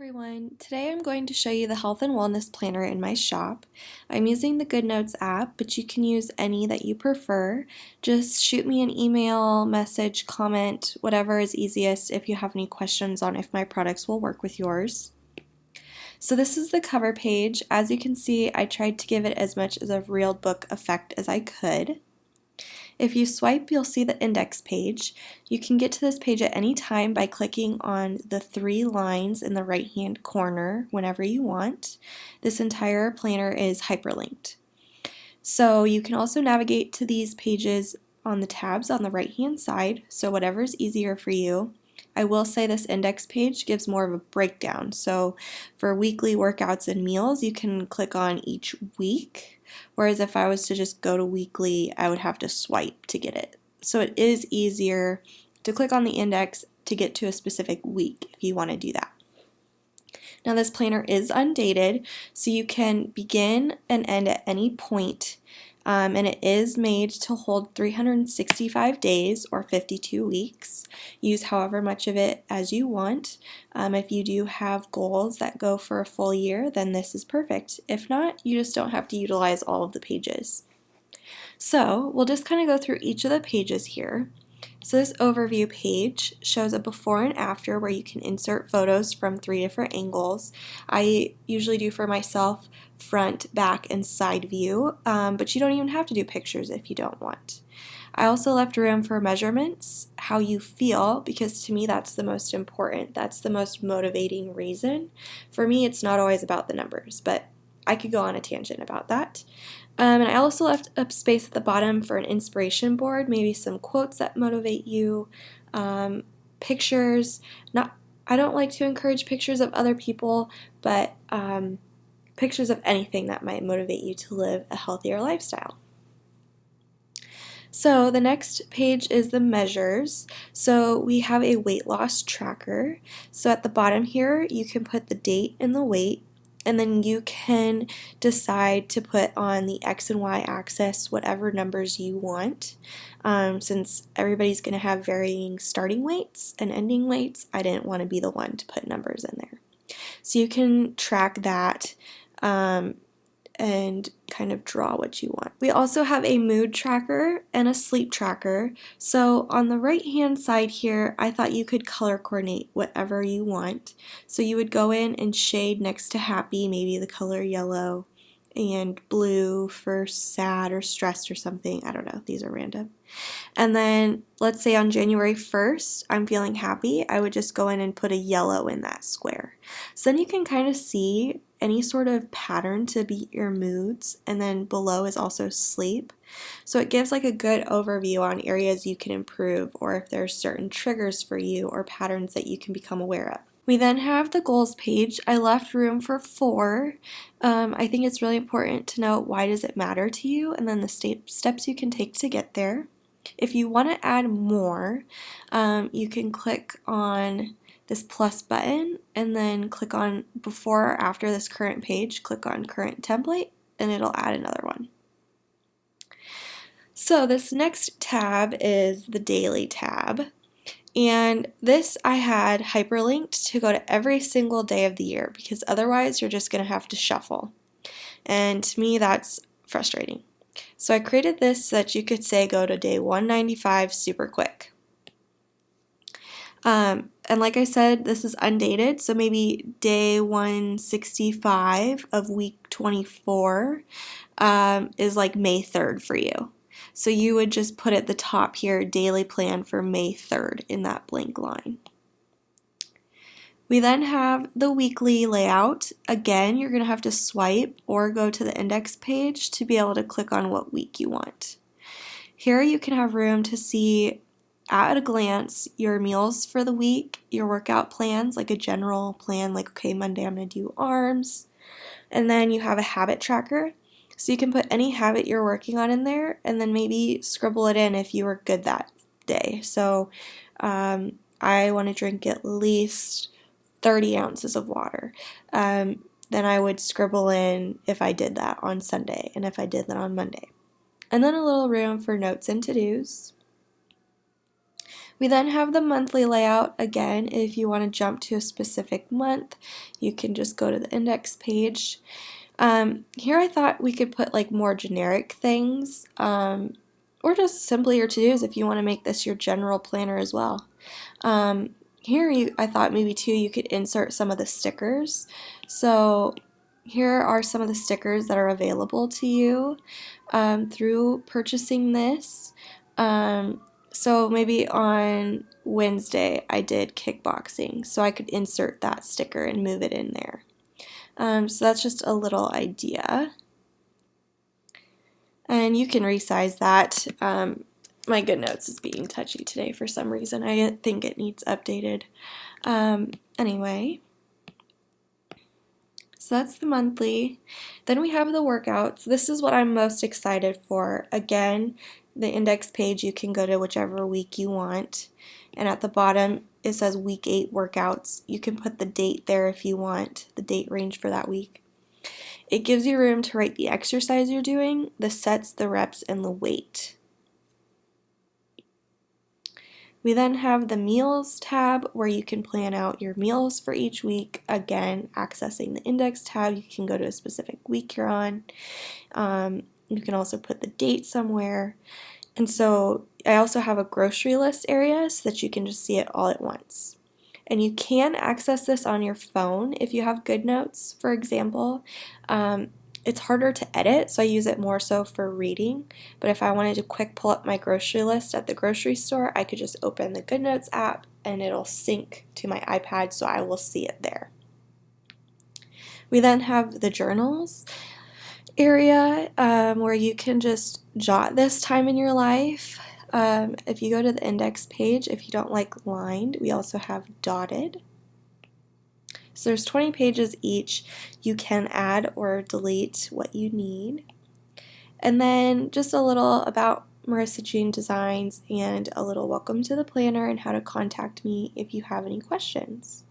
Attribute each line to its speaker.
Speaker 1: Everyone, today I'm going to show you the health and wellness planner in my shop. I'm using the GoodNotes app, but you can use any that you prefer. Just shoot me an email, message, comment, whatever is easiest if you have any questions on if my products will work with yours. So this is the cover page. As you can see, I tried to give it as much as a real book effect as I could. If you swipe, you'll see the index page. You can get to this page at any time by clicking on the three lines in the right-hand corner whenever you want. This entire planner is hyperlinked. So you can also navigate to these pages on the tabs on the right-hand side, so whatever is easier for you. I will say this index page gives more of a breakdown. So for weekly workouts and meals, you can click on each week, whereas if I was to just go to weekly, I would have to swipe to get it. So it is easier to click on the index to get to a specific week if you want to do that. Now this planner is undated, so you can begin and end at any point. And it is made to hold 365 days or 52 weeks. Use however much of it as you want. If you do have goals that go for a full year, then this is perfect. If not, you just don't have to utilize all of the pages. So we'll just kind of go through each of the pages here. So this overview page shows a before and after where you can insert photos from 3 different angles. I usually do for myself front, back, and side view, but you don't even have to do pictures if you don't want. I also left room for measurements, how you feel, because to me that's the most important. That's the most motivating reason. For me, it's not always about the numbers, but I could go on a tangent about that. And I also left up space at the bottom for an inspiration board, maybe some quotes that motivate you, pictures. I don't like to encourage pictures of other people, but pictures of anything that might motivate you to live a healthier lifestyle. So the next page is the measures. So we have a weight loss tracker. So at the bottom here, you can put the date and the weight, and then you can decide to put on the X and Y axis whatever numbers you want. Since everybody's going to have varying starting weights and ending weights, I didn't want to be the one to put numbers in there. So you can track that and kind of draw what you want. We also have a mood tracker and a sleep tracker. So on the right hand side here, I thought you could color coordinate whatever you want. So you would go in and shade next to happy, maybe the color yellow, and blue for sad or stressed or something. I don't know, these are random. And then let's say on January 1st, I'm feeling happy, I would just go in and put a yellow in that square. So then you can kind of see any sort of pattern to beat your moods, and then below is also sleep. So it gives like a good overview on areas you can improve, or if there's certain triggers for you or patterns that you can become aware of. We then have the goals page. I left room for 4. I think it's really important to know why does it matter to you, and then the steps you can take to get there. If you want to add more, you can click on this plus button and then click on before or after this current page, click on current template, and it'll add another one. So this next tab is the daily tab. And this I had hyperlinked to go to every single day of the year, because otherwise you're just going to have to shuffle. And to me, that's frustrating. So I created this so that you could say go to day 195 super quick. And like I said, this is undated, so maybe day 165 of week 24 is like May 3rd for you. So you would just put at the top here, daily plan for May 3rd in that blank line. We then have the weekly layout. Again, you're going to have to swipe or go to the index page to be able to click on what week you want. Here you can have room to see at a glance your meals for the week, your workout plans, like a general plan, like, okay, Monday I'm going to do arms. And then you have a habit tracker. So you can put any habit you're working on in there and then maybe scribble it in if you were good that day. So I want to drink at least 30 ounces of water. Then I would scribble in if I did that on Sunday and if I did that on Monday. And then a little room for notes and to-dos. We then have the monthly layout. Again, if you want to jump to a specific month, you can just go to the index page. Here I thought we could put like more generic things, or just simply your to-dos if you want to make this your general planner as well. Here I thought maybe too you could insert some of the stickers. So here are some of the stickers that are available to you through purchasing this. So maybe on Wednesday I did kickboxing, so I could insert that sticker and move it in there. So that's just a little idea. And you can resize that. My GoodNotes is being touchy today for some reason. I think it needs updated. Anyway, so that's the monthly. Then we have the workouts. This is what I'm most excited for. Again, the index page, you can go to whichever week you want. And at the bottom, it says week 8 workouts. You can put the date there if you want, the date range for that week. It gives you room to write the exercise you're doing, the sets, the reps, and the weight. We then have the meals tab where you can plan out your meals for each week. Again, accessing the index tab, you can go to a specific week you're on. You can also put the date somewhere. And so I also have a grocery list area so that you can just see it all at once. And you can access this on your phone if you have GoodNotes, for example. It's harder to edit, so I use it more so for reading. But if I wanted to quick pull up my grocery list at the grocery store, I could just open the GoodNotes app and it'll sync to my iPad, so I will see it there. We then have the journals area where you can just jot this time in your life. If you go to the index page, if you don't like lined, we also have dotted. So there's 20 pages each. You can add or delete what you need. And then just a little about Marisa Jean Designs and a little welcome to the planner and how to contact me if you have any questions.